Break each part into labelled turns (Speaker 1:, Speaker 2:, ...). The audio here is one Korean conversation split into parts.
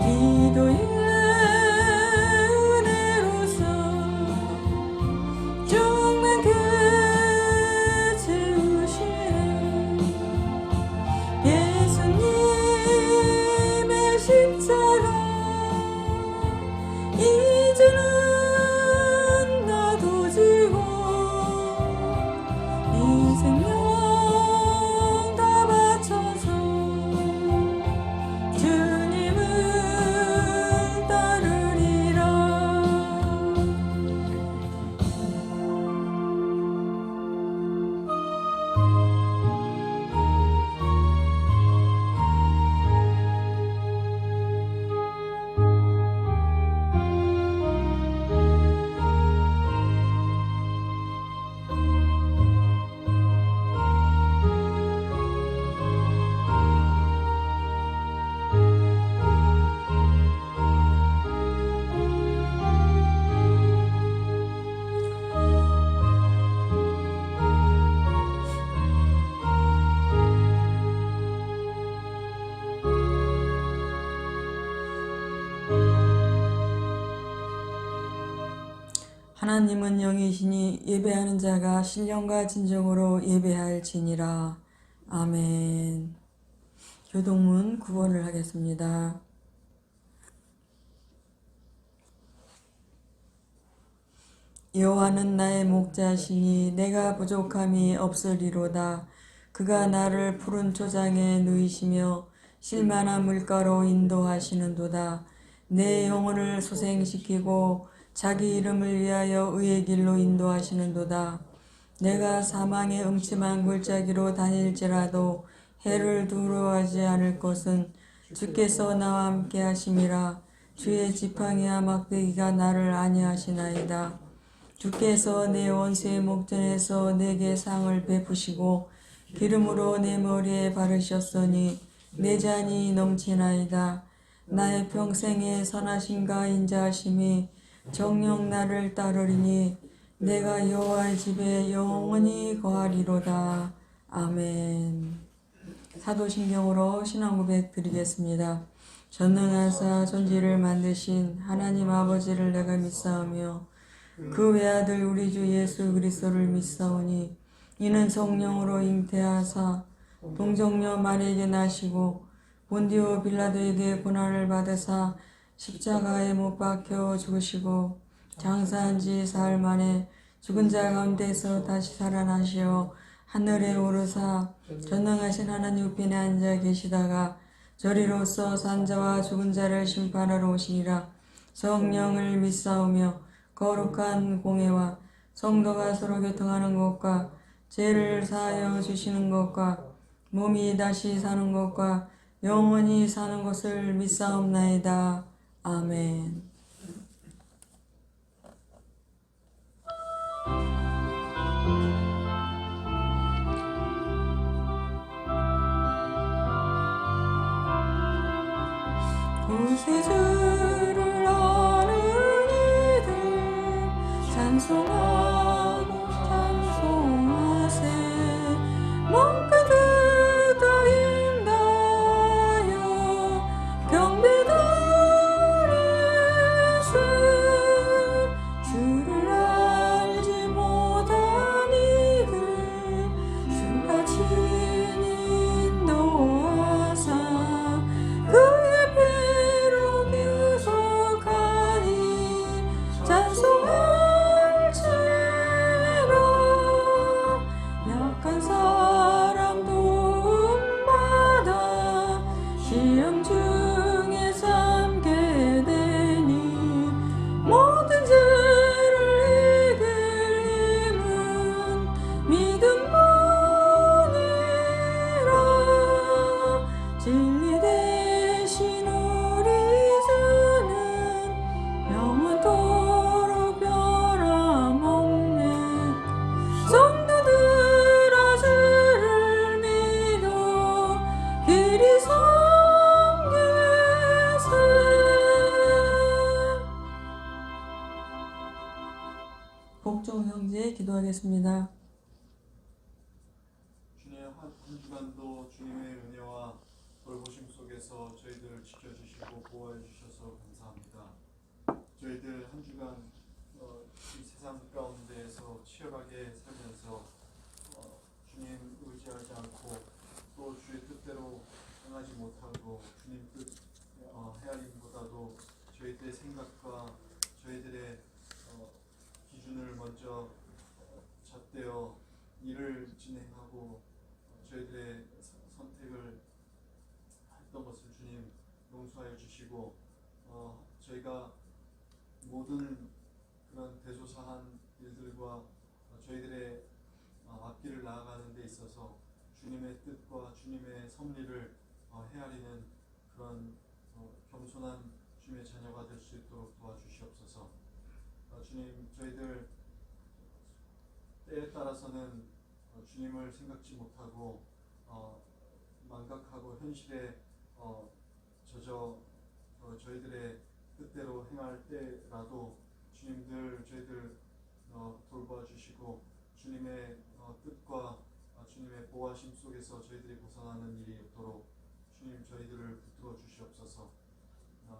Speaker 1: 기도의 은혜로서 죽는 그 채우시네. 예수님의 십자가 이제는 나도 지고 이 생명 다 바쳐서 주님을 따르리라. 하나님은 영이시니 예배하는 자가 신령과 진정으로 예배할지니라. 아멘. 교동문 9번을 하겠습니다. 여호와는 나의 목자시니 내가 부족함이 없으리로다. 그가 나를 푸른 초장에 누이시며 실만한 물가로 인도하시는도다. 내 영혼을 소생시키고 자기 이름을 위하여 의의 길로 인도하시는도다. 내가 사망의 음침한 골짜기로 다닐지라도 해를 두려워하지 않을 것은 주께서 나와 함께 하심이라. 주의 지팡이와 막대기가 나를 안위하시나이다. 주께서 내 원수의 목전에서 내게 상을 베푸시고 기름으로 내 머리에 바르셨으니 내 잔이 넘치나이다. 나의 평생의 선하심과 인자하심이 정녕 나를 따르리니 내가 여호와의 집에 영원히 거하리로다. 아멘. 사도신경으로 신앙 고백 드리겠습니다. 전능하사 존재를 만드신 하나님 아버지를 내가 믿사오며 그 외아들 우리 주 예수 그리스도를 믿사오니 이는 성령으로 잉태하사 동정녀 마리에게 나시고 본디오 빌라도에게 고난을 받으사 십자가에 못 박혀 죽으시고 장사한 지 사흘 만에 죽은 자 가운데서 다시 살아나시어 하늘에 오르사 전능하신 하나님 우편에 앉아 계시다가 저리로서 산자와 죽은 자를 심판하러 오시니라. 성령을 믿사오며 거룩한 공회와 성도가 서로 교통하는 것과 죄를 사하여 주시는 것과 몸이 다시 사는 것과 영원히 사는 것을 믿사옵나이다. 아멘. 구세주를 아는 이들 찬송하고 찬송하세. 몸까지 다 힘다하여 경배드리세. 주를 알지 못한 이들 주가 친히 인도하사 그의 배로 구속하니 찬송할지라. 약한 사람 도움받아 시험 중에 삼게 되니 모든 죄를 이길 힘은 믿음뿐이라. 진리 대신 우리 주는 영원토록 변함없네. 성도들아 주를 믿어 길이 섬기세. 복종 형제 기도하겠습니다.
Speaker 2: 주님 한 주간도 주님의 은혜와 돌보심 속에서 주님께서 저희들을 지켜주시고 보호해 주셔서 감사합니다. 저희들 한 주간 이 세상 가운데에서 치열하게 살면서 주님 의지하지 않고 또 주의 뜻대로 행하지 못하고 주님 뜻 헤아림보다도 저희들의 생각과 저희들의 기준을 먼저 잣대어 일을 진행하고 저희들의 선택을 했던 것을 주님 용서하여 주시고 저희가 모든 그런 대소사한 일들과 저희들의 앞길을 나아가는 데 있어서 주님의 뜻과 주님의 섭리를 헤아리는 그런 겸손한 주님의 자녀가 될 수 있도록 도와주시옵소서. 주님, 저희들 때에 따라서는 주님을 생각지 못하고 망각하고 현실에 젖어 저희들의 뜻대로 행할 때라도 주님들 저희들 돌봐주시고 주님의 뜻과 주님의 보호하심 속에서 저희들이 벗어나는 일이 없도록 주님 저희들을 붙들어 주시옵소서.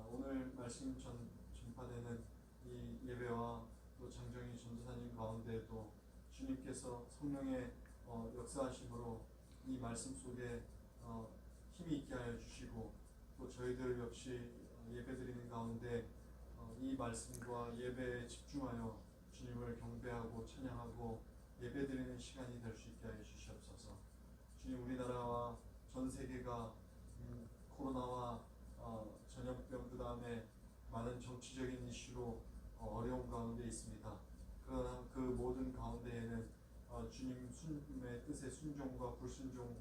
Speaker 2: 오늘 말씀 전파되는 이 예배와 또 장정희 전도사님 가운데에도 주님께서 성령의 역사하심으로 이 말씀 속에 힘이 있게 하여 주시고 또 저희들 역시 예배드리는 가운데 이 말씀과 예배에 집중하여 주님을 경배하고 찬양하고 예배드리는 시간이 될 수 있게 하여 주시옵소서. 주님, 우리나라와 전 세계가 코로나와 전염병 그 다음에 많은 정치적인 이슈로 어려운 가운데 있습니다. 그러나 그 모든 가운데에는 주님의 뜻의 순종과 불순종에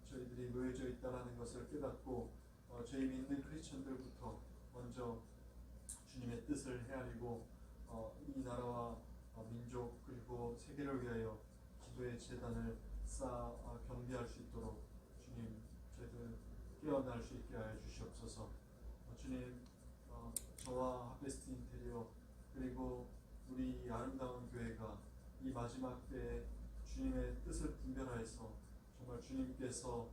Speaker 2: 저희들이 놓여져 있다는 것을 깨닫고 저희 믿는 크리스천들부터 먼저 주님의 뜻을 헤아리고 이 나라와 민족 그리고 세계를 위하여 기도의 재단을 쌓아 경배할 수 있도록 주님 저희들 깨어날 수 있게 하여 주시옵소서. 주님, 저와 하베스트 인테리어 그리고 우리 아름다운 교회가 이 마지막 때에 주님의 뜻을 분별하여서 정말 주님께서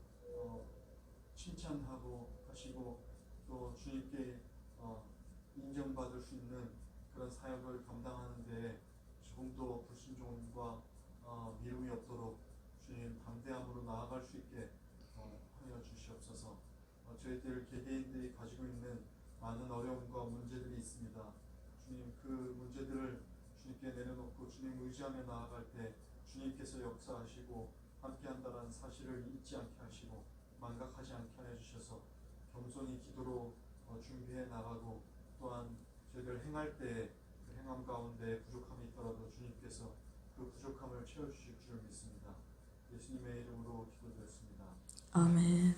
Speaker 2: 칭찬하고 하시고 또 주님께 인정받을 수 있는 그런 사역을 감당하는 데 조금도 불순종과 미움이 없도록 주님 담대함으로 나아갈 수 있게 하여 주시옵소서. 저희들 개개인들이 가지고 있는 많은 어려움과 문제들이 있습니다. 주님, 그 문제들을 주님께 내려놓고 주님 의지하며 나아갈 때 주님께서 역사하시고 함께한다는 사실을 잊지 않게 하시고 망각하지 않게 하여 주셔서 겸손히 기도로 준비해 나가고 또한 저희들 행할 때 그 행함 가운데 부족함이 있더라도 주님께서 그 부족함을 채워주실 줄 믿습니다. 예수님의 이름으로 기도드렸습니다.
Speaker 1: 아멘.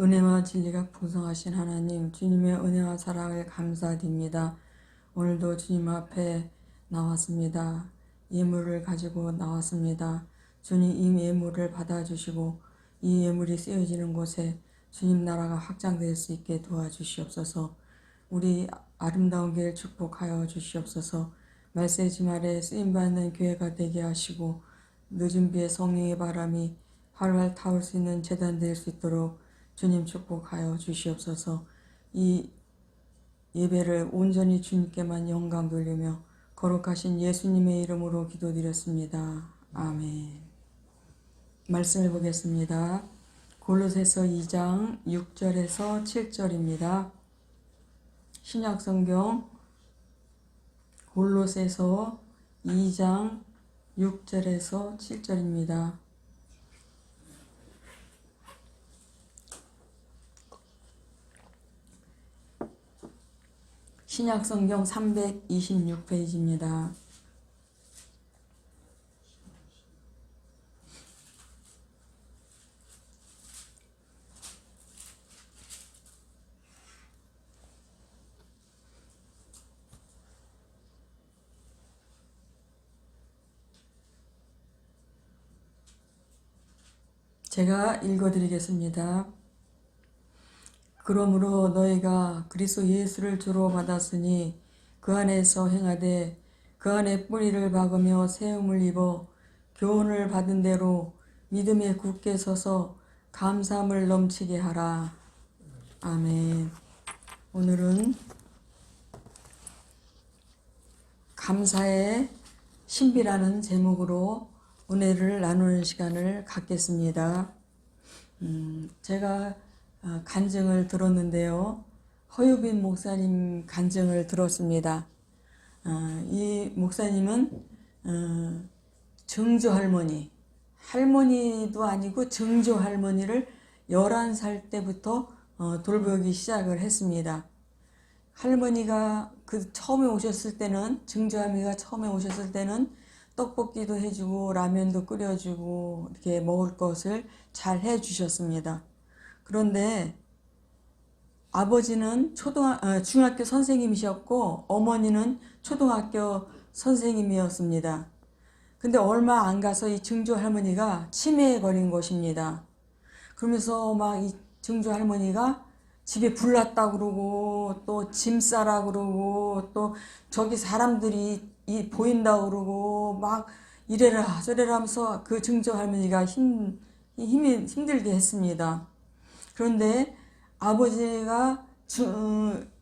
Speaker 1: 은혜와 진리가 풍성하신 하나님, 주님의 은혜와 사랑을 감사드립니다. 오늘도 주님 앞에 나왔습니다. 예물을 가지고 나왔습니다. 주님, 이 예물을 받아주시고 이 예물이 쓰여지는 곳에 주님 나라가 확장될 수 있게 도와주시옵소서. 우리 아름다운 교회를 축복하여 주시옵소서. 말세지 말에 쓰임받는 교회가 되게 하시고 늦은 비에 성령의 바람이 활활 타올 수 있는 재단 될 수 있도록 주님 축복하여 주시옵소서. 이 예배를 온전히 주님께만 영광 돌리며 거룩하신 예수님의 이름으로 기도드렸습니다. 아멘. 말씀을 보겠습니다. 골로새서 2장 6절에서 7절입니다. 신약성경 골로새서 2장 6절에서 7절입니다. 신약성경 326페이지입니다. 제가 읽어드리겠습니다. 그러므로 너희가 그리스도 예수를 주로 받았으니 그 안에서 행하되 그 안에 뿌리를 박으며 세움을 입어 교훈을 받은 대로 믿음에 굳게 서서 감사함을 넘치게 하라. 아멘. 오늘은 감사의 신비라는 제목으로 은혜를 나누는 시간을 갖겠습니다. 제가 간증을 들었는데요. 허유빈 목사님 간증을 들었습니다. 이 목사님은 증조할머니, 할머니도 아니고 증조할머니를 11살 때부터 돌보기 시작을 했습니다. 할머니가 처음에 오셨을 때는, 증조할머니가 처음에 오셨을 때는 떡볶이도 해주고 라면도 끓여주고 이렇게 먹을 것을 잘 해주셨습니다. 그런데 아버지는 중학교 선생님이셨고 어머니는 초등학교 선생님이었습니다. 근데 얼마 안 가서 이 증조 할머니가 치매에 걸린 것입니다. 그러면서 막 이 증조 할머니가 집에 불났다 그러고 또 짐 싸라 그러고 또 저기 사람들이 보인다 그러고 막 이래라 저래라 하면서 그 증조 할머니가 힘들게 했습니다. 그런데 아버지가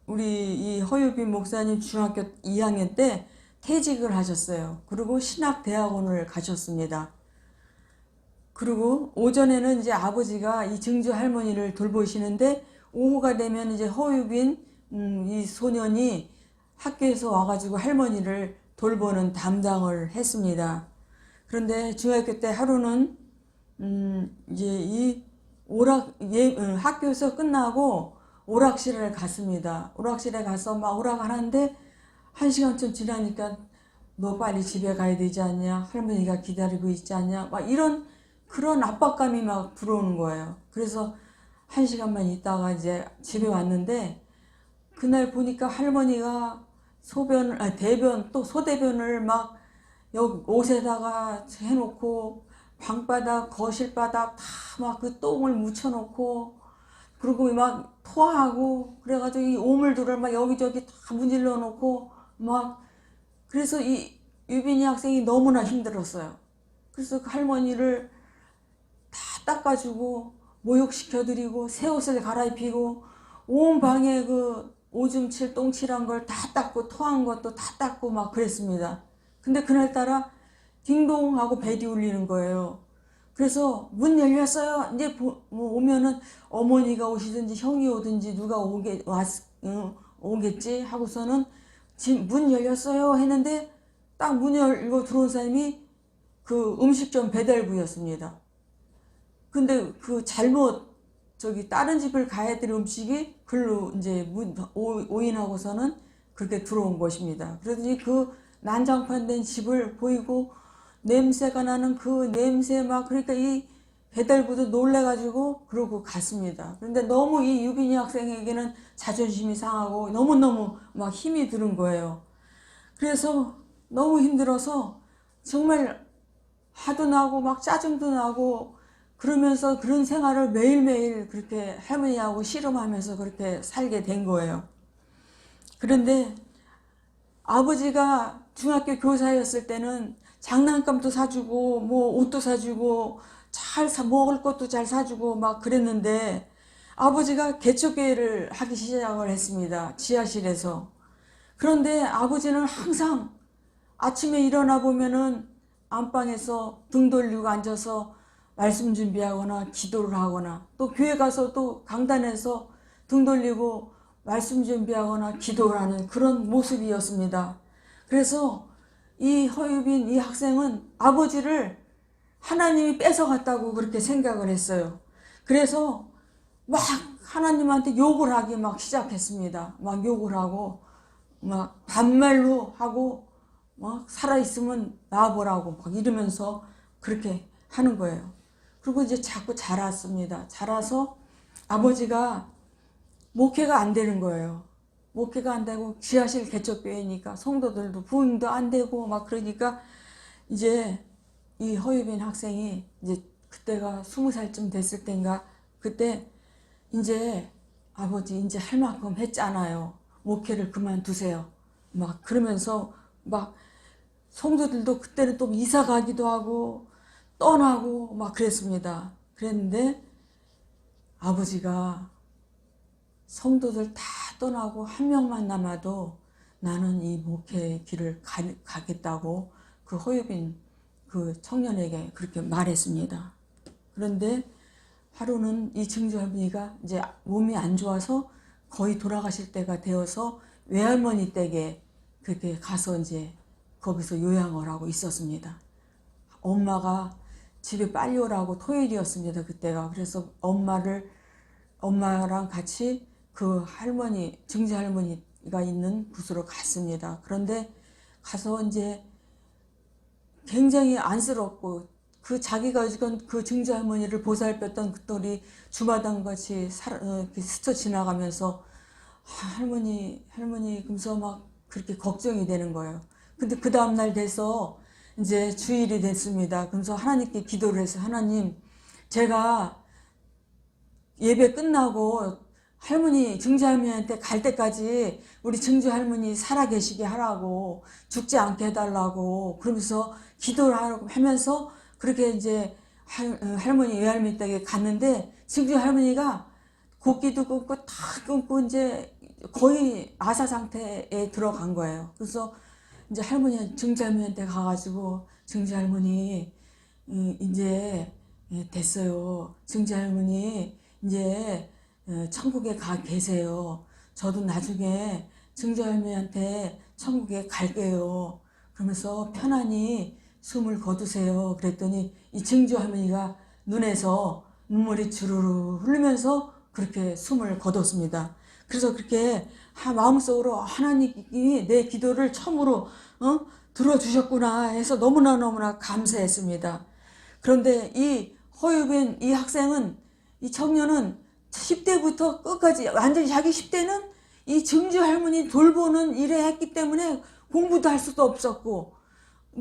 Speaker 1: 우리 이 허유빈 목사님 중학교 2학년 때 퇴직을 하셨어요. 그리고 신학대학원을 가셨습니다. 그리고 오전에는 이제 아버지가 이 증조 할머니를 돌보시는데 오후가 되면 이제 허유빈 이 소년이 학교에서 와가지고 할머니를 돌보는 담당을 했습니다. 그런데 중학교 때 하루는 이제 이 학교에서 끝나고 오락실에 갔습니다. 오락실에 가서 막 오락하는데 1시간쯤 지나니까 너 빨리 집에 가야 되지 않냐? 할머니가 기다리고 있지 않냐? 막 그런 압박감이 막 들어오는 거예요. 그래서 1시간만 있다가 이제 집에 왔는데 그날 보니까 할머니가 소대변을 막 여기 옷에다가 해놓고 방바닥, 거실바닥 다 막 그 똥을 묻혀놓고 그리고 막 토하고 그래가지고 이 오물들을 막 여기저기 다 문질러 놓고 막 그래서 이 유빈이 학생이 너무나 힘들었어요. 그래서 그 할머니를 다 닦아주고 목욕시켜드리고 새 옷을 갈아입히고 온 방에 그 오줌 칠 똥칠한 걸 다 닦고 토한 것도 다 닦고 막 그랬습니다. 근데 그날따라 딩동 하고 벨이 울리는 거예요. 그래서 문 열렸어요. 이제 오면은 어머니가 오시든지 형이 오든지 누가 오겠지 하고서는 문 열렸어요 했는데 딱 문 열고 들어온 사람이 그 음식점 배달부였습니다. 근데 그 잘못 다른 집을 가야 될 음식이 글로 이제 오인하고서는 그렇게 들어온 것입니다. 그러더니 그 난장판된 집을 보이고 냄새가 나는 그 냄새 막 그러니까 이 배달부도 놀래가지고 그러고 갔습니다. 그런데 너무 이 유빈이 학생에게는 자존심이 상하고 너무너무 막 힘이 드는 거예요. 그래서 너무 힘들어서 정말 화도 나고 막 짜증도 나고 그러면서 그런 생활을 매일매일 그렇게 할머니하고 씨름하면서 그렇게 살게 된 거예요. 그런데 아버지가 중학교 교사였을 때는 장난감도 사주고 뭐 옷도 사주고 먹을 것도 잘 사주고 막 그랬는데 아버지가 개척교회를 하기 시작을 했습니다. 지하실에서. 그런데 아버지는 항상 아침에 일어나 보면은 안방에서 등 돌리고 앉아서 말씀 준비하거나 기도를 하거나 또 교회 가서 또 강단에서 등 돌리고 말씀 준비하거나 기도를 하는 그런 모습이었습니다. 그래서 이 허유빈 이 학생은 아버지를 하나님이 뺏어갔다고 그렇게 생각을 했어요. 그래서 막 하나님한테 욕을 하기 막 시작했습니다. 막 욕을 하고 막 반말로 하고 막 살아있으면 놔보라고 막 이러면서 그렇게 하는 거예요. 그리고 이제 자꾸 자랐습니다. 자라서 아버지가 목회가 안 되는 거예요. 목회가 안 되고 지하실 개척교회니까 성도들도 부흥도 안 되고 막 그러니까 이제 이 허유빈 학생이 이제 그때가 20살쯤 됐을 때인가 그때 이제 아버지 이제 할 만큼 했잖아요. 목회를 그만두세요. 막 그러면서 막 성도들도 그때는 또 이사 가기도 하고 떠나고 막 그랬습니다. 그랬는데 아버지가 성도들 다 떠나고 한 명만 남아도 나는 이 목회의 길을 가겠다고 그 허유빈 그 청년에게 그렇게 말했습니다. 그런데 하루는 이 증조 할머니가 이제 몸이 안 좋아서 거의 돌아가실 때가 되어서 외할머니 댁에 그렇게 가서 이제 거기서 요양을 하고 있었습니다. 엄마가 집에 빨리 오라고 토요일이었습니다. 그때가. 그래서 엄마랑 같이 그 할머니, 증조 할머니가 있는 곳으로 갔습니다. 그런데 가서 이제 굉장히 안쓰럽고 그 자기가 그 증조 할머니를 보살폈던 그들이 주마당 같이 스쳐 지나가면서 할머니 그러면서 막 그렇게 걱정이 되는 거예요. 근데 그 다음날 돼서 이제 주일이 됐습니다. 그래서 하나님께 기도를 해서 하나님 제가 예배 끝나고 할머니 증조 할머니한테 갈 때까지 우리 증조 할머니 살아계시게 하라고 죽지 않게 해달라고 그러면서 기도를 하면서 그렇게 이제 할머니 외할머니 댁에 갔는데 증조 할머니가 곡기도 끊고 다 끊고 이제 거의 아사 상태에 들어간 거예요. 그래서 이제 증조 할머니한테 가가지고 증조 할머니 이제 됐어요. 증조 할머니 이제 천국에 가 계세요. 저도 나중에 증조 할머니한테 천국에 갈게요. 그러면서 편안히 숨을 거두세요. 그랬더니 이 증조 할머니가 눈에서 눈물이 주르르 흐르면서 그렇게 숨을 거뒀습니다. 그래서 그렇게 마음속으로 하나님이 내 기도를 처음으로 들어주셨구나 해서 너무나 감사했습니다. 그런데 이 허유빈 이 학생은 이 청년은 10대부터 끝까지 완전히 자기 10대는 이 증조 할머니 돌보는 일에 했기 때문에 공부도 할 수도 없었고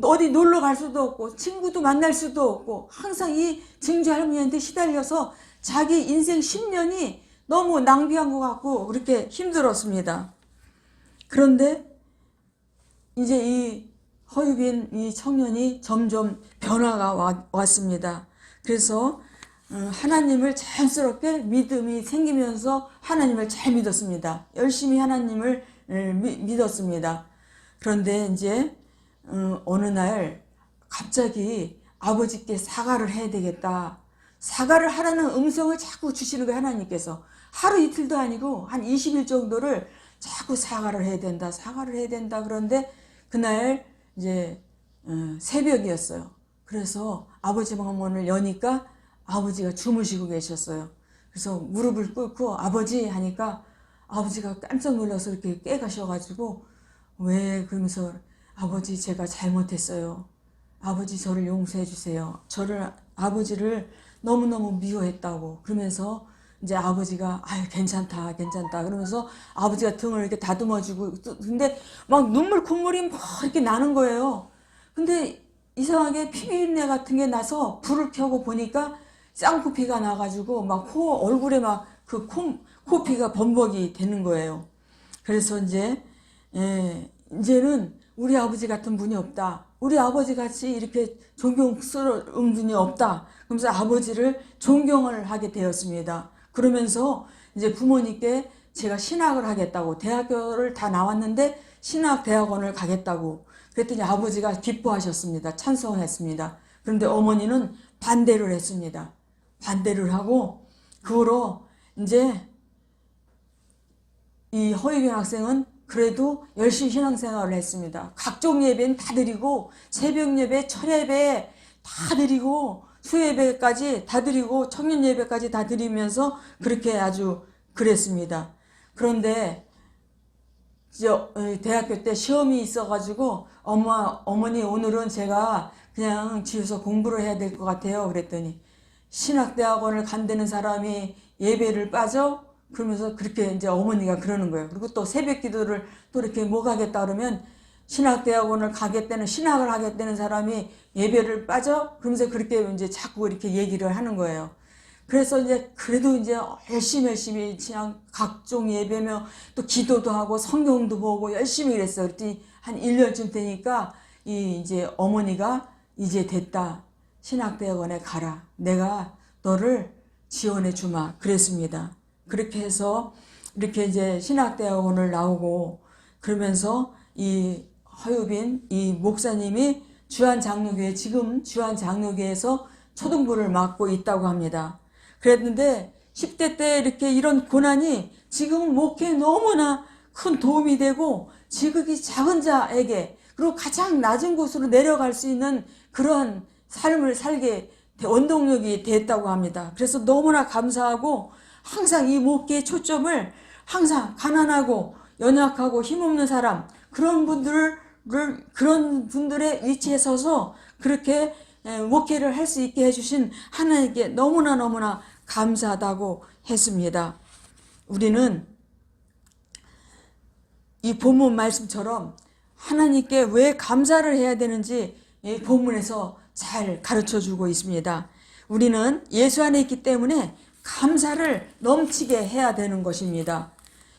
Speaker 1: 어디 놀러 갈 수도 없고 친구도 만날 수도 없고 항상 이 증조 할머니한테 시달려서 자기 인생 10년이 너무 낭비한 것 같고 그렇게 힘들었습니다. 그런데 이제 이 허유빈 이 청년이 점점 변화가 왔습니다. 그래서 하나님을 자연스럽게 믿음이 생기면서 하나님을 잘 믿었습니다. 열심히 하나님을 믿었습니다. 그런데 이제 어느 날 갑자기 아버지께 사과를 해야 되겠다. 사과를 하라는 음성을 자꾸 주시는 거예요. 하나님께서. 하루 이틀도 아니고 한 20일 정도를 자꾸 사과를 해야 된다. 사과를 해야 된다. 그런데 그날 이제 새벽이었어요. 그래서 아버지 방문을 여니까 아버지가 주무시고 계셨어요. 그래서 무릎을 꿇고 아버지 하니까 아버지가 깜짝 놀라서 이렇게 깨가셔가지고 왜 그러면서 아버지 제가 잘못했어요. 아버지 저를 용서해 주세요. 아버지를 너무너무 미워했다고 그러면서 이제 아버지가 아유 괜찮다 그러면서 아버지가 등을 이렇게 다듬어주고 근데 막 콧물이 막 이렇게 나는 거예요. 근데 이상하게 피비린내 같은 게 나서 불을 켜고 보니까 쌍코피가 나가지고 막 얼굴에 막 그 코피가 범벅이 되는 거예요. 그래서 이제는 우리 아버지 같은 분이 없다. 우리 아버지 같이 이렇게 존경스러운 분이 없다. 그러면서 아버지를 존경을 하게 되었습니다. 그러면서 이제 부모님께 제가 신학을 하겠다고 대학교를 다 나왔는데 신학대학원을 가겠다고 그랬더니 아버지가 기뻐하셨습니다. 찬성했습니다. 그런데 어머니는 반대를 했습니다. 반대를 하고 그 후로 이제 이 허유빈 학생은 그래도 열심히 신앙생활을 했습니다. 각종 예배는 다 드리고 새벽 예배, 철예배 다 드리고 수예배까지 다 드리고 청년 예배까지 다 드리면서 그렇게 아주 그랬습니다. 그런데 대학교 때 시험이 있어가지고 어머니 오늘은 제가 그냥 집에서 공부를 해야 될 것 같아요. 그랬더니 신학대학원을 간다는 사람이 예배를 빠져? 그러면서 그렇게 이제 어머니가 그러는 거예요. 그리고 또 새벽 기도를 또 이렇게 뭐 가겠다 그러면 신학대학원을 가겠다는 신학을 하겠다는 사람이 예배를 빠져? 그러면서 그렇게 이제 자꾸 이렇게 얘기를 하는 거예요. 그래서 이제 그래도 이제 열심히 그냥 각종 예배며 또 기도도 하고 성경도 보고 열심히 그랬어요. 그랬더니 한 1년쯤 되니까 이제 어머니가 이제 됐다. 신학대학원에 가라. 내가 너를 지원해 주마. 그랬습니다. 그렇게 해서 이렇게 이제 신학대학원을 나오고 그러면서 이 허유빈 이 목사님이 주한장로교회 지금 주한장로교회에서 초등부를 맡고 있다고 합니다. 그랬는데 10대 때 이렇게 이런 고난이 지금은 목회에 너무나 큰 도움이 되고 지극히 작은 자에게 그리고 가장 낮은 곳으로 내려갈 수 있는 그런 삶을 살게 원동력이 됐다고 합니다. 그래서 너무나 감사하고 항상 이 목회의 초점을 항상 가난하고 연약하고 힘없는 사람 그런 분들의 위치에 서서 그렇게 목회를 할 수 있게 해주신 하나님께 너무나 감사하다고 했습니다. 우리는 이 본문 말씀처럼 하나님께 왜 감사를 해야 되는지 이 본문에서 잘 가르쳐주고 있습니다. 우리는 예수 안에 있기 때문에 감사를 넘치게 해야 되는 것입니다.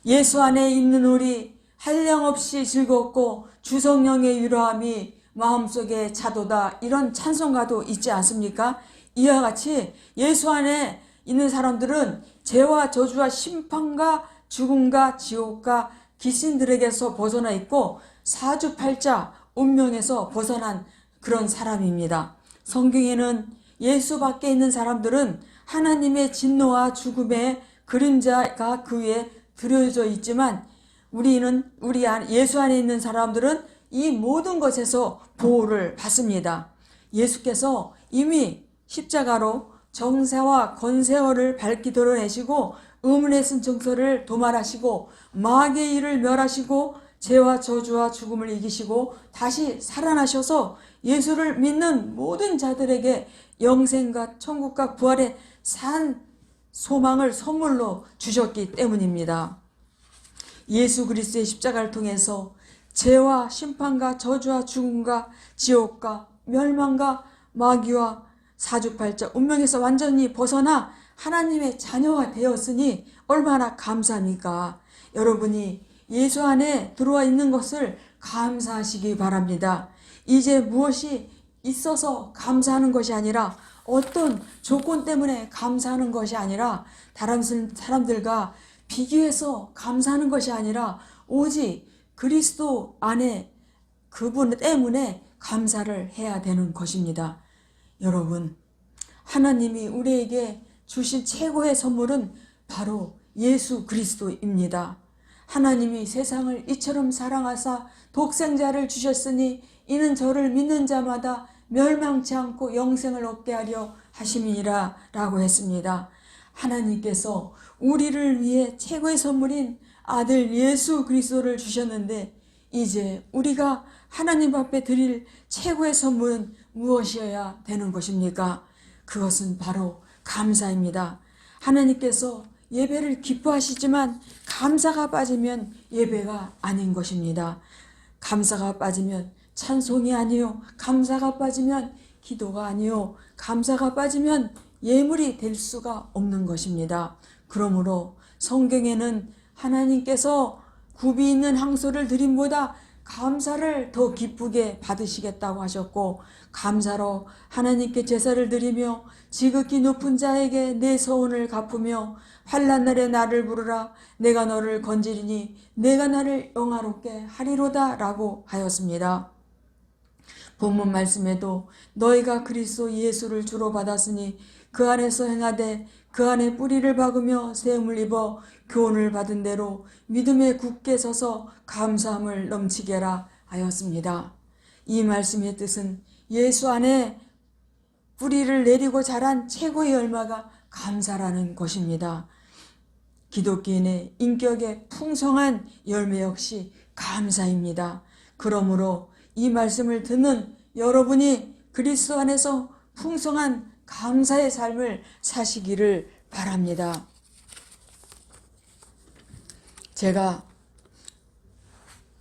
Speaker 1: 예수 안에 있는 우리 한량없이 즐겁고 주성령의 위로함이 마음속에 차도다 이런 찬송가도 있지 않습니까? 이와 같이 예수 안에 있는 사람들은 죄와 저주와 심판과 죽음과 지옥과 귀신들에게서 벗어나 있고 사주팔자 운명에서 벗어난 그런 사람입니다. 성경에는 예수 밖에 있는 사람들은 하나님의 진노와 죽음의 그림자가 그 위에 드려져 있지만 우리는 예수 안에 있는 사람들은 이 모든 것에서 보호를 받습니다. 예수께서 이미 십자가로 정세와 권세어를 밝히 드러내시고 의문의 쓴 정서를 도말하시고 마귀의 일을 멸하시고 죄와 저주와 죽음을 이기시고 다시 살아나셔서 예수를 믿는 모든 자들에게 영생과 천국과 부활의 산 소망을 선물로 주셨기 때문입니다. 예수 그리스도의 십자가를 통해서 죄와 심판과 저주와 죽음과 지옥과 멸망과 마귀와 사주팔자 운명에서 완전히 벗어나 하나님의 자녀가 되었으니 얼마나 감사합니까? 여러분이 예수 안에 들어와 있는 것을 감사하시기 바랍니다. 이제 무엇이 있어서 감사하는 것이 아니라 어떤 조건 때문에 감사하는 것이 아니라 다른 사람들과 비교해서 감사하는 것이 아니라 오직 그리스도 안에 그분 때문에 감사를 해야 되는 것입니다. 여러분, 하나님이 우리에게 주신 최고의 선물은 바로 예수 그리스도입니다. 하나님이 세상을 이처럼 사랑하사 독생자를 주셨으니 이는 저를 믿는 자마다 멸망치 않고 영생을 얻게 하려 하심이니라 라고 했습니다. 하나님께서 우리를 위해 최고의 선물인 아들 예수 그리스도를 주셨는데 이제 우리가 하나님 앞에 드릴 최고의 선물은 무엇이어야 되는 것입니까? 그것은 바로 감사입니다. 하나님께서 예배를 기뻐하시지만 감사가 빠지면 예배가 아닌 것입니다. 감사가 빠지면 찬송이 아니요, 감사가 빠지면 기도가 아니요, 감사가 빠지면 예물이 될 수가 없는 것입니다. 그러므로 성경에는 하나님께서 굽이 있는 항소를 드림보다 감사를 더 기쁘게 받으시겠다고 하셨고 감사로 하나님께 제사를 드리며 지극히 높은 자에게 내 서원을 갚으며 환난 날에 나를 부르라 내가 너를 건지리니 내가 나를 영화롭게 하리로다 라고 하였습니다. 본문 말씀에도 너희가 그리스도 예수를 주로 받았으니 그 안에서 행하되 그 안에 뿌리를 박으며 세움을 입어 교훈을 받은 대로 믿음에 굳게 서서 감사함을 넘치게 하라 하였습니다. 이 말씀의 뜻은 예수 안에 뿌리를 내리고 자란 최고의 열매가 감사라는 것입니다. 기독교인의 인격의 풍성한 열매 역시 감사입니다. 그러므로 이 말씀을 듣는 여러분이 그리스도 안에서 풍성한 감사의 삶을 사시기를 바랍니다. 제가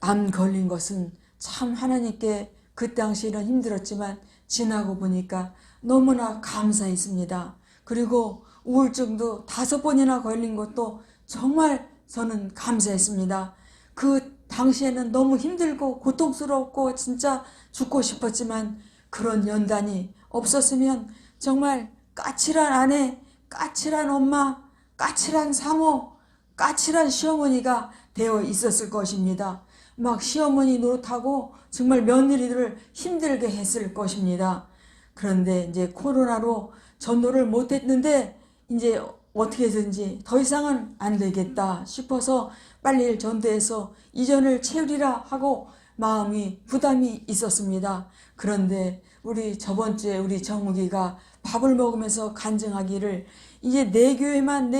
Speaker 1: 암 걸린 것은 참 하나님께 그 당시에는 힘들었지만 지나고 보니까 너무나 감사했습니다. 그리고 우울증도 5번이나 걸린 것도 정말 저는 감사했습니다. 그 당시에는 너무 힘들고 고통스럽고 진짜 죽고 싶었지만 그런 연단이 없었으면 정말 까칠한 아내, 까칠한 엄마, 까칠한 사모, 까칠한 시어머니가 되어 있었을 것입니다. 막 시어머니 노릇하고 정말 며느리들을 힘들게 했을 것입니다. 그런데 이제 코로나로 전도를 못했는데 이제 어떻게든지 더 이상은 안 되겠다 싶어서 빨리 전도해서 이전을 채우리라 하고 마음이 부담이 있었습니다. 그런데 우리 저번 주에 우리 정욱이가 밥을 먹으면서 간증하기를 이제 내 교회만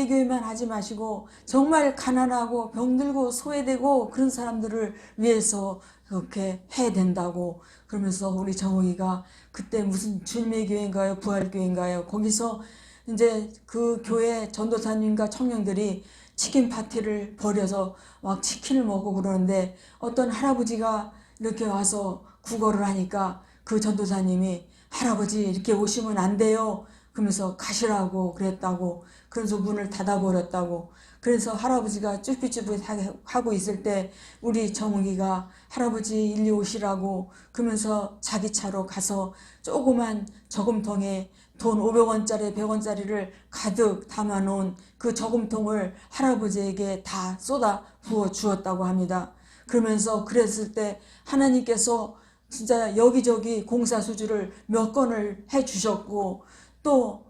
Speaker 1: 하지 마시고 정말 가난하고 병들고 소외되고 그런 사람들을 위해서 그렇게 해야 된다고 그러면서 우리 정욱이가 그때 무슨 주님의 교회인가요? 부활교회인가요? 거기서 이제 그 교회 전도사님과 청년들이 치킨 파티를 벌여서 막 치킨을 먹고 그러는데 어떤 할아버지가 이렇게 와서 구걸을 하니까 그 전도사님이 할아버지 이렇게 오시면 안 돼요. 그러면서 가시라고 그랬다고. 그래서 문을 닫아버렸다고. 그래서 할아버지가 쭈삣쭈삣 하고 있을 때 우리 정욱이가 할아버지 일리 오시라고 그러면서 자기 차로 가서 조그만 저금통에 돈 500원짜리 100원짜리를 가득 담아놓은 그 저금통을 할아버지에게 다 쏟아 부어 주었다고 합니다. 그러면서 그랬을 때 하나님께서 진짜 여기저기 공사 수주를 몇 건을 해 주셨고 또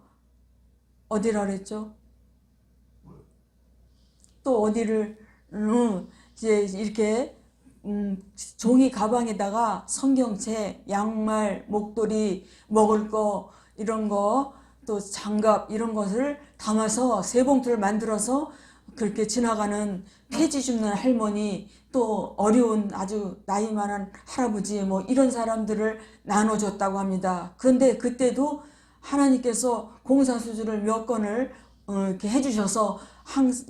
Speaker 1: 어디라 그랬죠? 또 어디를 이제 이렇게 종이 가방에다가 성경책, 양말, 목도리, 먹을 거 이런 거 또 장갑 이런 것을 담아서 세 봉투를 만들어서 그렇게 지나가는 폐지 줍는 할머니 또 어려운 아주 나이 많은 할아버지 뭐 이런 사람들을 나눠줬다고 합니다. 그런데 그때도 하나님께서 공사수주를 몇 건을 이렇게 해주셔서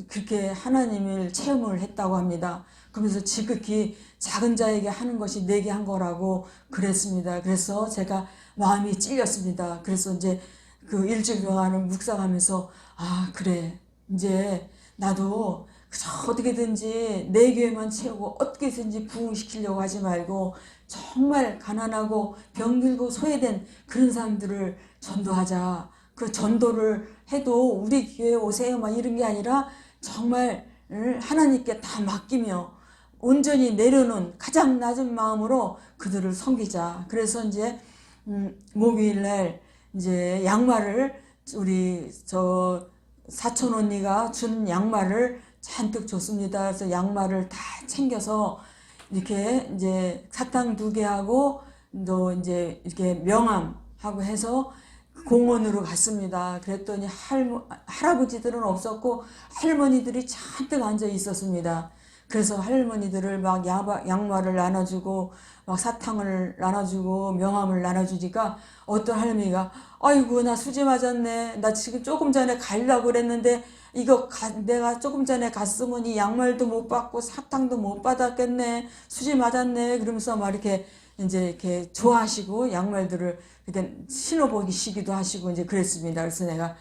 Speaker 1: 그렇게 하나님을 체험을 했다고 합니다. 그러면서 지극히 작은 자에게 하는 것이 내게 한 거라고 그랬습니다. 그래서 제가 마음이 찔렸습니다. 그래서 이제 그 일주일 동안을 묵상하면서 아 그래 이제 나도 그저 어떻게든지 내 교회만 채우고 어떻게든지 부흥시키려고 하지 말고 정말 가난하고 병들고 소외된 그런 사람들을 전도하자. 그 전도를 해도 우리 교회 오세요 막 이런 게 아니라 정말 하나님께 다 맡기며 온전히 내려놓은 가장 낮은 마음으로 그들을 섬기자. 그래서 이제 목요일날 이제 양말을 우리 저 사촌 언니가 준 양말을 잔뜩 줬습니다. 그래서 양말을 다 챙겨서 이렇게 이제 사탕 2개 하고 또 이제 이렇게 명함하고 해서 공원으로 갔습니다. 그랬더니 할아버지들은 없었고 할머니들이 잔뜩 앉아 있었습니다. 그래서 할머니들을 막 양말을 나눠주고 막 사탕을 나눠주고 명함을 나눠주니까 어떤 할머니가 아이고 나 수지 맞았네. 나 지금 조금 전에 가려고 그랬는데 이거 내가 조금 전에 갔으면 이 양말도 못 받고 사탕도 못 받았겠네. 수지 맞았네. 그러면서 막 이렇게 이제 이렇게 좋아하시고 양말들을 이렇게 신어보시기도 하시고 이제 그랬습니다. 그래서 내가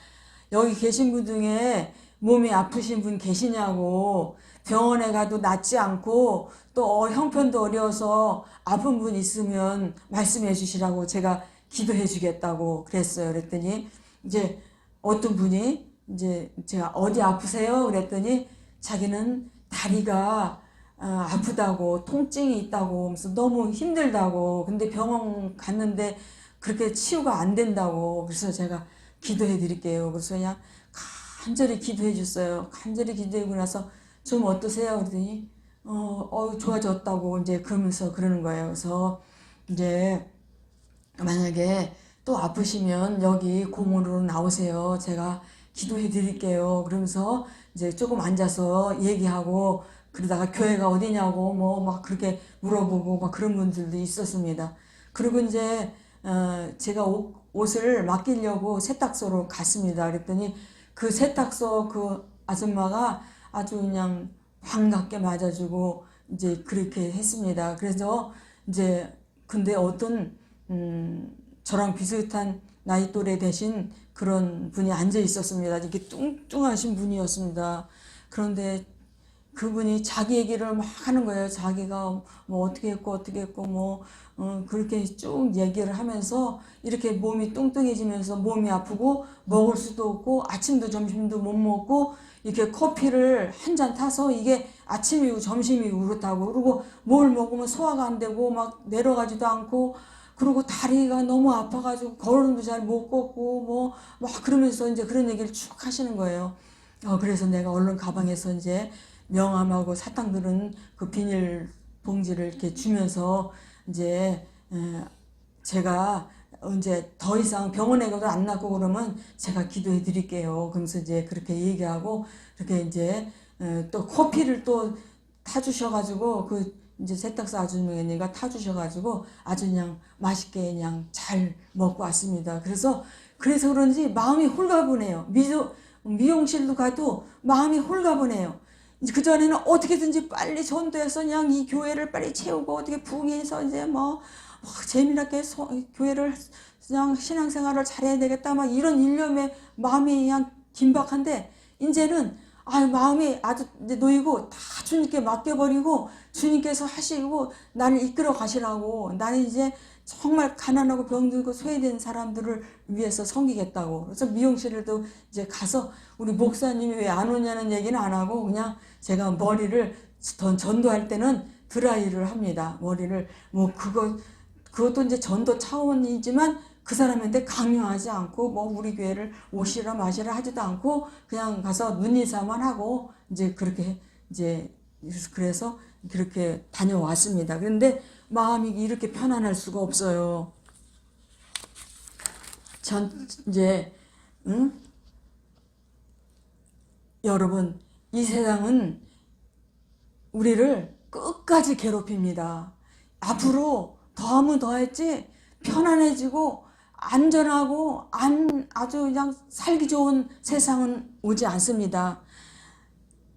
Speaker 1: 여기 계신 분 중에 몸이 아프신 분 계시냐고 병원에 가도 낫지 않고 또 형편도 어려워서 아픈 분 있으면 말씀해 주시라고 제가 기도해 주겠다고 그랬어요. 그랬더니 이제 어떤 분이 이제 제가 어디 아프세요? 그랬더니 자기는 다리가 아프다고 통증이 있다고 하면서 너무 힘들다고 근데 병원 갔는데 그렇게 치유가 안 된다고 그래서 제가 기도해 드릴게요. 그래서 그냥 간절히 기도해 줬어요. 간절히 기도하고 나서 좀 어떠세요? 그랬더니 좋아졌다고 이제 그러면서 그러는 거예요. 그래서 이제 만약에 또 아프시면 여기 공원으로 나오세요. 제가 기도해 드릴게요. 그러면서 이제 조금 앉아서 얘기하고 그러다가 교회가 어디냐고 뭐 막 그렇게 물어보고 막 그런 분들도 있었습니다. 그리고 이제 제가 옷을 맡기려고 세탁소로 갔습니다. 그랬더니 그 세탁소 그 아줌마가 아주 그냥 반갑게 맞아주고 이제 그렇게 했습니다. 그래서 이제 근데 어떤 저랑 비슷한 나이 또래 되신 그런 분이 앉아 있었습니다. 이렇게 뚱뚱하신 분이었습니다. 그런데 그분이 자기 얘기를 막 하는 거예요. 자기가 뭐 어떻게 했고 뭐 그렇게 쭉 얘기를 하면서 이렇게 몸이 뚱뚱해지면서 몸이 아프고 먹을 수도 없고 아침도 점심도 못 먹고 이렇게 커피를 한 잔 타서 이게 아침이고 점심이고 그렇다고 그리고 뭘 먹으면 소화가 안 되고 막 내려가지도 않고 그리고 다리가 너무 아파가지고 걸음도 잘 못 걷고 뭐 막 그러면서 이제 그런 얘기를 쭉 하시는 거예요. 그래서 내가 얼른 가방에서 이제 명함하고 사탕 들은 그 비닐 봉지를 이렇게 주면서 이제 제가 이제 더 이상 병원에 가도 안 낫고 그러면 제가 기도해 드릴게요. 그러면서 이제 그렇게 얘기하고 그렇게 이제 또 커피를 또 타주셔가지고 그 이제 세탁소 아주머니가 타주셔가지고 아주 그냥 맛있게 그냥 잘 먹고 왔습니다. 그래서 그런지 마음이 홀가분해요. 미용실도 가도 마음이 홀가분해요. 그전에는 어떻게든지 빨리 전도해서 그냥 이 교회를 빨리 채우고 어떻게 부흥해서 이제 뭐 재미나게 교회를 그냥 신앙생활을 잘해야 되겠다 막 이런 일념에 마음이 그냥 긴박한데 이제는 마음이 아주 놓이고 다 주님께 맡겨버리고 주님께서 하시고 나를 이끌어 가시라고 나는 이제 정말 가난하고 병들고 소외된 사람들을 위해서 섬기겠다고 그래서 미용실에도 이제 가서 우리 목사님이 왜 안 오냐는 얘기는 안 하고 그냥 제가 머리를 전도할 때는 드라이를 합니다. 머리를 뭐 그것도 이제 전도 차원이지만 그 사람한테 강요하지 않고 뭐 우리 교회를 오시라 마시라 하지도 않고 그냥 가서 눈인사만 하고 이제 그렇게 이제 그래서 그렇게 다녀왔습니다. 그런데 마음이 이렇게 편안할 수가 없어요. 전 이제 여러분 이 세상은 우리를 끝까지 괴롭힙니다. 앞으로 더하면 더했지 편안해지고 안전하고 아주 그냥 살기 좋은 세상은 오지 않습니다.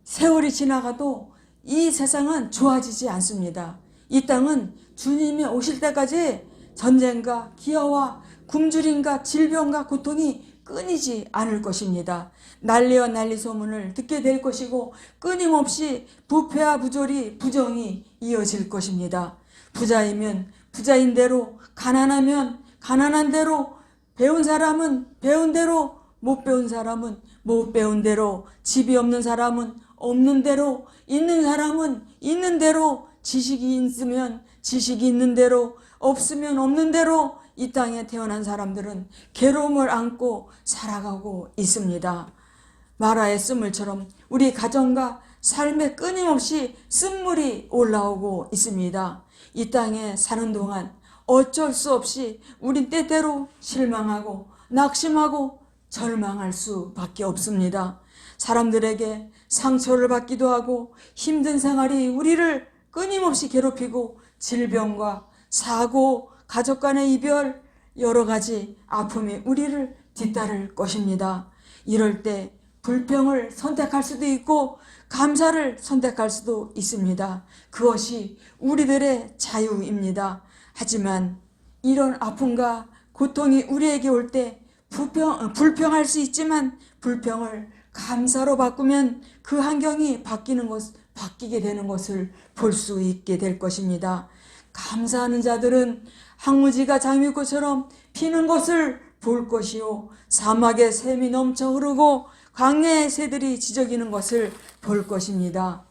Speaker 1: 세월이 지나가도 이 세상은 좋아지지 않습니다. 이 땅은 주님이 오실 때까지 전쟁과 기아와 굶주림과 질병과 고통이 끊이지 않을 것입니다. 난리와 난리 소문을 듣게 될 것이고 끊임없이 부패와 부조리, 부정이 이어질 것입니다. 부자이면 부자인 대로, 가난하면 가난한 대로, 배운 사람은 배운 대로, 못 배운 사람은 못 배운 대로, 집이 없는 사람은 없는 대로, 있는 사람은 있는 대로, 지식이 있으면 지식이 있는 대로, 없으면 없는 대로 이 땅에 태어난 사람들은 괴로움을 안고 살아가고 있습니다. 마라의 쓴물처럼 우리 가정과 삶에 끊임없이 쓴물이 올라오고 있습니다. 이 땅에 사는 동안 어쩔 수 없이 우린 때때로 실망하고 낙심하고 절망할 수밖에 없습니다. 사람들에게 상처를 받기도 하고 힘든 생활이 우리를 끊임없이 괴롭히고 질병과 사고, 가족 간의 이별, 여러 가지 아픔이 우리를 뒤따를 것입니다. 이럴 때 불평을 선택할 수도 있고 감사를 선택할 수도 있습니다. 그것이 우리들의 자유입니다. 하지만 이런 아픔과 고통이 우리에게 올 때 불평할 수 있지만 불평을 감사로 바꾸면 그 환경이 바뀌게 되는 것을 볼 수 있게 될 것입니다. 감사하는 자들은 황무지가 장미꽃처럼 피는 것을 볼 것이요 사막에 샘이 넘쳐 흐르고 광야의 새들이 지저귀는 것을 볼 것입니다.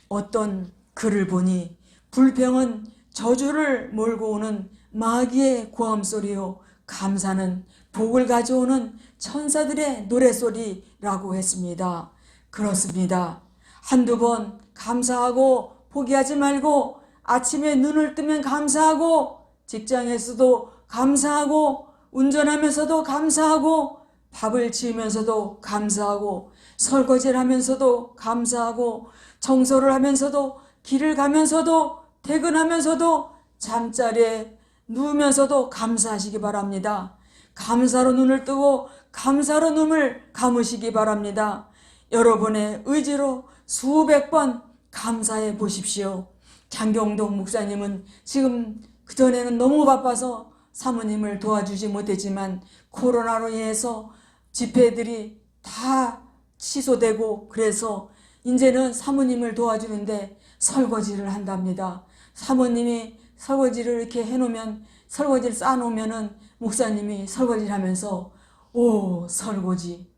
Speaker 1: 어떤 그를 보니 불평은 저주를 몰고 오는 마귀의 고함소리요 감사는 복을 가져오는 천사들의 노래소리라고 했습니다. 그렇습니다. 한두 번 감사하고 포기하지 말고 아침에 눈을 뜨면 감사하고 직장에서도 감사하고 운전하면서도 감사하고 밥을 지으면서도 감사하고 설거지를 하면서도 감사하고 청소를 하면서도 길을 가면서도 퇴근하면서도 잠자리에 누우면서도 감사하시기 바랍니다. 감사로 눈을 뜨고 감사로 눈을 감으시기 바랍니다. 여러분의 의지로 수백 번 감사해 보십시오. 장경동 목사님은 지금 그전에는 너무 바빠서 사모님을 도와주지 못했지만 코로나로 인해서 집회들이 다 취소되고 그래서 이제는 사모님을 도와주는데 설거지를 한답니다. 사모님이 설거지를 이렇게 해놓으면 설거지를 쌓아놓으면은 목사님이 설거지를 하면서 오 설거지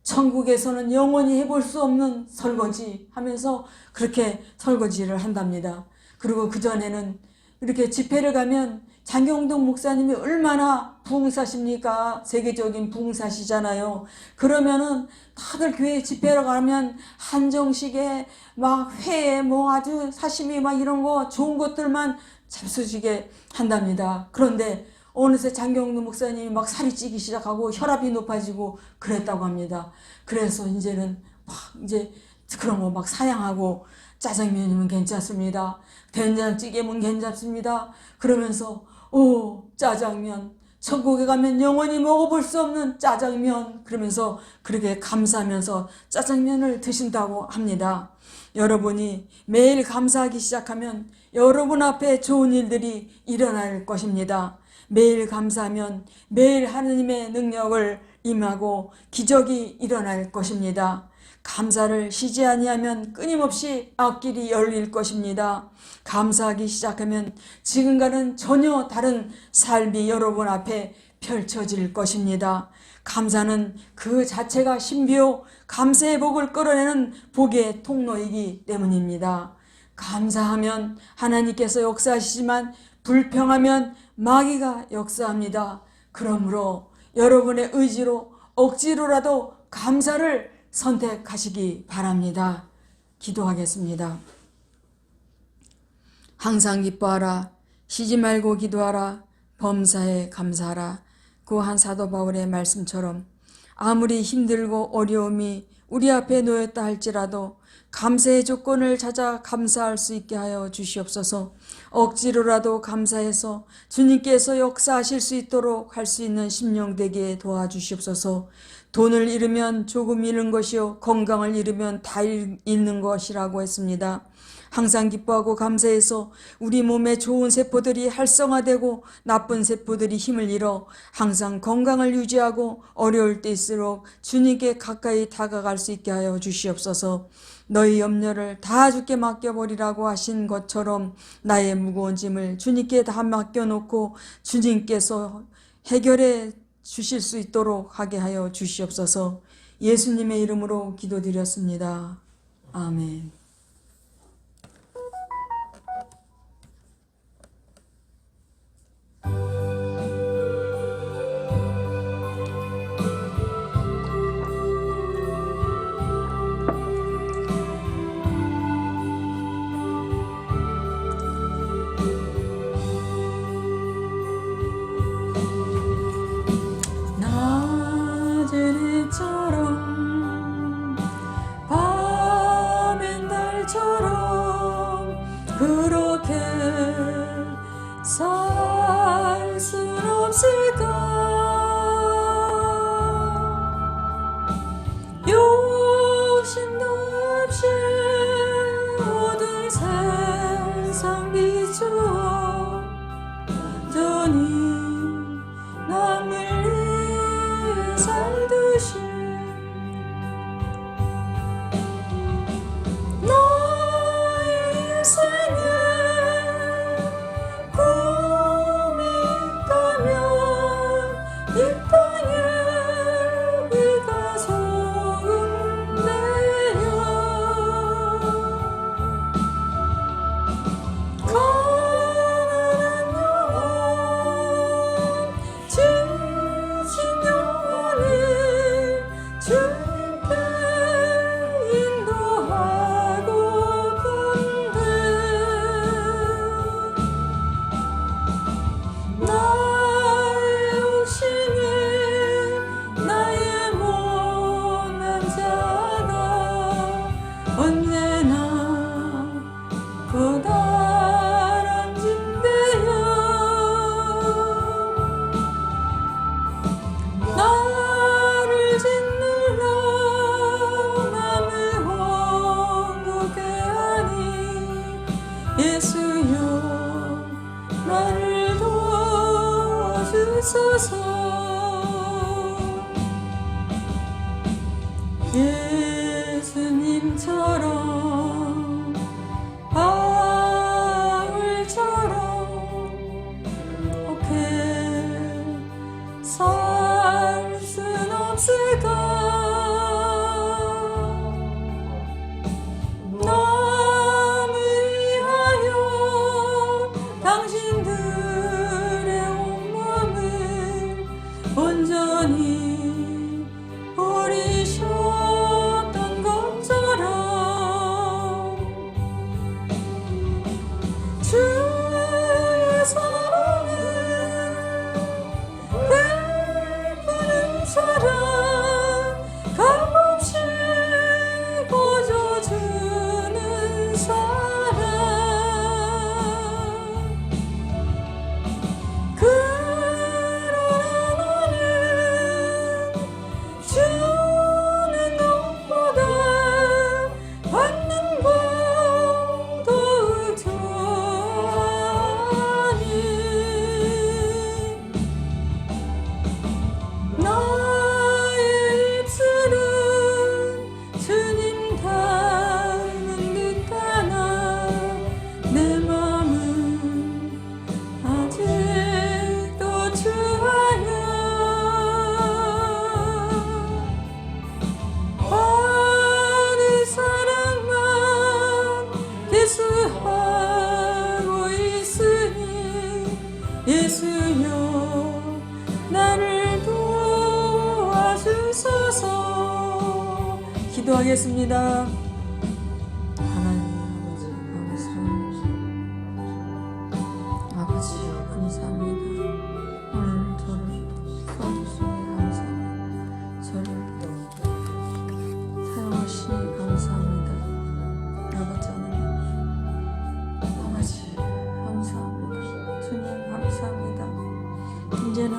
Speaker 1: 천국에서는 영원히 해볼 수 없는 설거지 하면서 그렇게 설거지를 한답니다. 그리고 그전에는 이렇게 집회를 가면 장경동 목사님이 얼마나 부흥사십니까? 세계적인 부흥사시잖아요. 그러면은 다들 교회 집회를 가면 한정식에 막 회에 뭐 아주 사시미 막 이런 거 좋은 것들만 잡수시게 한답니다. 그런데 어느새 장경동 목사님이 막 살이 찌기 시작하고 혈압이 높아지고 그랬다고 합니다. 그래서 이제는 막 이제 그런 거 막 사양하고 짜장면이면 괜찮습니다. 된장찌개면 괜찮습니다. 그러면서 오 짜장면 천국에 가면 영원히 먹어볼 수 없는 짜장면 그러면서 그렇게 감사하면서 짜장면을 드신다고 합니다. 여러분이 매일 감사하기 시작하면 여러분 앞에 좋은 일들이 일어날 것입니다. 매일 감사하면 매일 하느님의 능력을 임하고 기적이 일어날 것입니다. 감사를 쉬지 아니하면 끊임없이 앞길이 열릴 것입니다. 감사하기 시작하면 지금과는 전혀 다른 삶이 여러분 앞에 펼쳐질 것입니다. 감사는 그 자체가 신비요 감사의 복을 끌어내는 복의 통로이기 때문입니다. 감사하면 하나님께서 역사하시지만 불평하면 마귀가 역사합니다. 그러므로 여러분의 의지로 억지로라도 감사를 선택하시기 바랍니다. 기도하겠습니다. 항상 기뻐하라. 쉬지 말고 기도하라. 범사에 감사하라. 고한 사도 바울의 말씀처럼 아무리 힘들고 어려움이 우리 앞에 놓였다 할지라도 감사의 조건을 찾아 감사할 수 있게 하여 주시옵소서. 억지로라도 감사해서 주님께서 역사하실 수 있도록 할 수 있는 심령 되게 도와주시옵소서. 돈을 잃으면 조금 잃는 것이요 건강을 잃으면 다 잃는 것이라고 했습니다. 항상 기뻐하고 감사해서 우리 몸에 좋은 세포들이 활성화되고 나쁜 세포들이 힘을 잃어 항상 건강을 유지하고 어려울 때일수록 주님께 가까이 다가갈 수 있게 하여 주시옵소서. 너희 염려를 다 주께 맡겨버리라고 하신 것처럼 나의 무거운 짐을 주님께 다 맡겨놓고 주님께서 해결해 주실 수 있도록 하게 하여 주시옵소서. 예수님의 이름으로 기도드렸습니다. 아멘. 낮은 해처럼 밤엔 달처럼 그렇게 살 순 없을까? 욕심도 없이 모든 세상 비추어 전히 남을 위해 살듯이 나의 인생에 꿈이 있다면 이 땅에 비가 소금 내려 사랑 값없이 보여주는 사랑 그러나 나는 주는 것보다 받는 것도 좋아하니 나의 입술은 주님 닮은 듯하나 내 맘은 아직도 주하여 받을 사랑만 계수하고 있으니 예수여 나를 도와주소서. 기도하겠습니다. 하나님 아버지 감사합니다. 오늘 저를 써주시니 감사합니다. 저를 사용하시니 감사합니다. 아버지 하나님 아버지 감사합니다. 주님 감사합니다. 이제는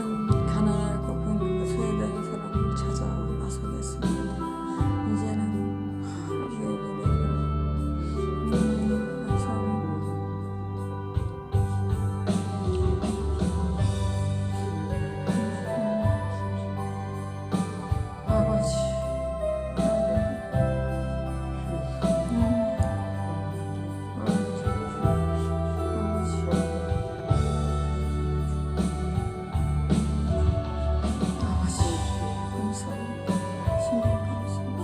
Speaker 1: 가난하고 굶고 소외된 사람을 찾아 나서겠습니다. 이제는 아버지 감사합니다. 주님 감사합니다.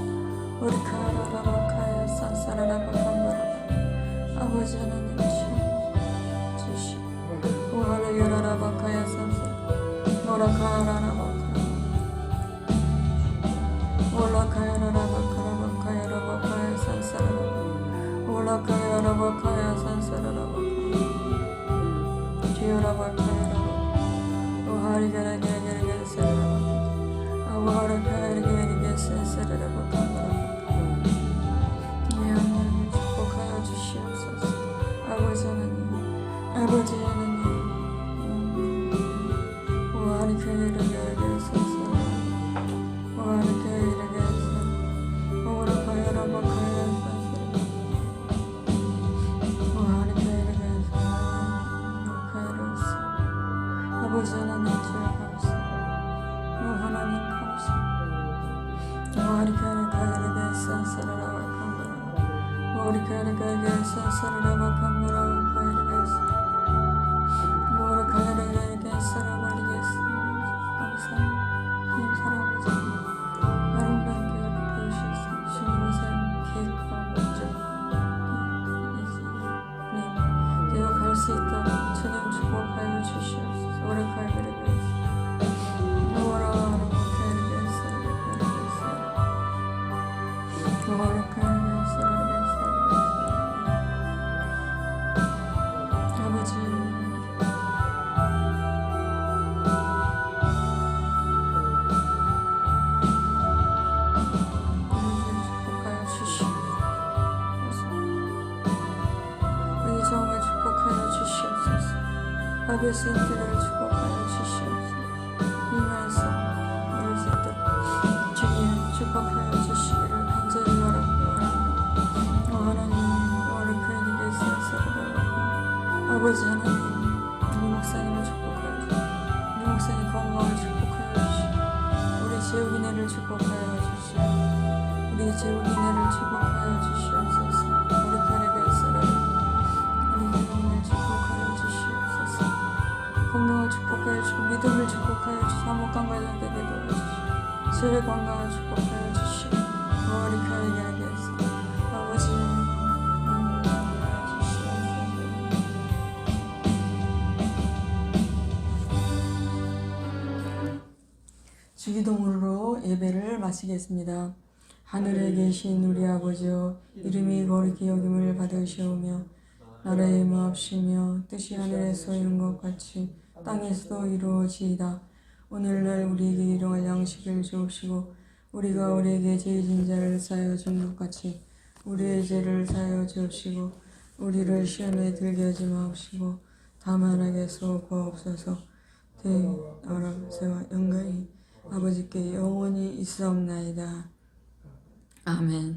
Speaker 1: 우리 카라라바카야 산사라라바카마라바 아버지 하나님 주시오 오하라 여라라바카야 산사 오라카라라바카 올라카야라바카라바카야라바카야 산사라라바 올라카야라바카야 산사라라바카 지요라바카야라바 오하리가라게라게라게라사라라바 하나님 축복하여 주시옵소서. 아버지 하나님 아버지 하나님 오하리카이라게라게라사사 오하리카이라게라사 오라카야라바카야사사 오하리카이라게라사 오카야라사 아버지 하나님 주여 감사합니다. 하나님 감사합니다. 오하리카이라게라게 산사라라바카마라 오하리카이라게 산사라라바카마라 오카야라게사 오라카야라게 사라바리게사 감사합니다. 주님 사랑하자 아름다운 계획을 배우셔서 주님의 삶 계획과 목적 계속할 수 있도록 주님 축복하여 주시옵소서. 오라카야라게사 아버지 축복하여 주시옵소서. 의정을 축복하여 주시옵소서. 아버지 인들을 축복하여 주시옵소서. 이면서 어르신들 주님 축복하여 주시기를 간절히 바랍니다. 하나님 오리카이에게 센서를 아버지 하나님 우리 목사님을 축복하여 주시고 우리 목사님 건강을 축복하여 주시고 우리 제욱이네를 축복하여 주시고 우리 제욱이네를 축복하여 주시옵소서. 우리 편에게 있어라 우리 제욱이네를 축복하여 주시옵소서. 건강을 축복하여 주시고 믿음을 축복하여 주시고 사목감 가정되게 도와주시고 세례 건강을 축복하여 주시고 오리카이에게 아버지 주기도문으로 예배를 마치겠습니다. 하늘에 계신 우리 아버지여 이름이 거룩히 여김을 받으시오며 나라의 마옵시며 뜻이 하늘에서 이룬 것 같이 땅에서도 이루어지이다. 오늘날 우리에게 일용할 양식을 주옵시고 우리가 우리에게 죄 진 자를 사하여 준 것 같이 우리의 죄를 사하여 주옵시고 우리를 시험에 들게 하지 마옵시고 다만 악에 구하옵소서. 대어람세와 영광이 아버지께 영원히 있사옵나이다. 아멘.